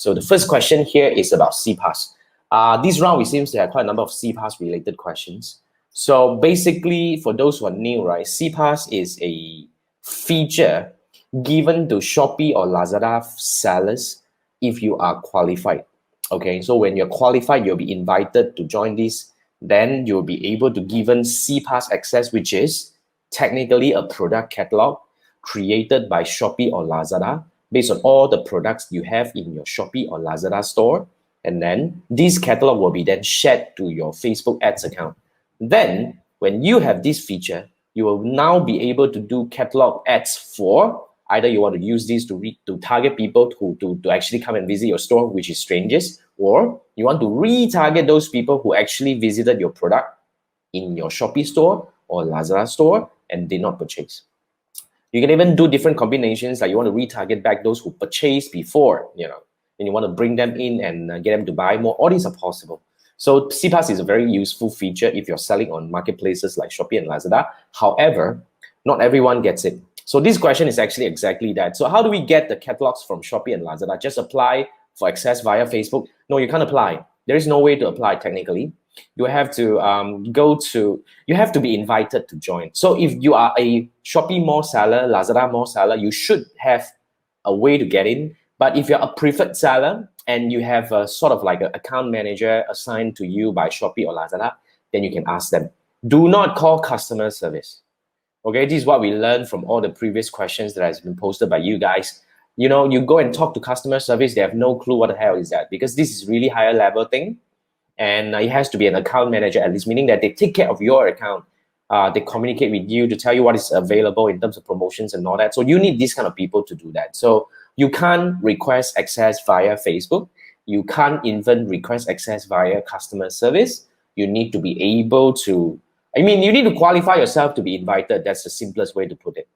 So the first question here is about CPAS. This round, we seems to have quite a number of CPAS related questions. So basically, for those who are new, right, CPAS is a feature given to Shopee or Lazada sellers if you are qualified. Okay, so when you're qualified, you'll be invited to join this. Then you'll be able to given CPAS access, which is technically a product catalog created by Shopee or Lazada based on all the products you have in your Shopee or Lazada store. And then this catalog will be then shared to your Facebook ads account. Then when you have this feature, you will now be able to do catalog ads for either you want to use this to target people to actually come and visit your store, which is strangers, or you want to retarget those people who actually visited your product in your Shopee store or Lazada store and did not purchase. You can even do different combinations, like you want to retarget back those who purchased before, and you want to bring them in and get them to buy more. All these are possible. So CPAS is a very useful feature if you're selling on marketplaces like Shopee and Lazada. However, not everyone gets it. So this question is actually exactly that. So how do we get the catalogs from Shopee and Lazada? Just apply for access via Facebook? No, you can't apply. There is no way to apply technically. You have to you have to be invited to join. So if you are a Shopee mall seller, Lazada mall seller, you should have a way to get in. But if you're a preferred seller and you have a sort of like an account manager assigned to you by Shopee or Lazada, then you can ask them. Do not call customer service. Okay, this is what we learned from all the previous questions that has been posted by you guys. You go and talk to customer service, they have no clue what the hell is that, because this is really higher level thing. And it has to be an account manager at least, meaning that they take care of your account. They communicate with you to tell you what is available in terms of promotions and all that. So you need these kind of people to do that. So you can't request access via Facebook. You can't even request access via customer service. You need to be able to, you need to qualify yourself to be invited. That's the simplest way to put it.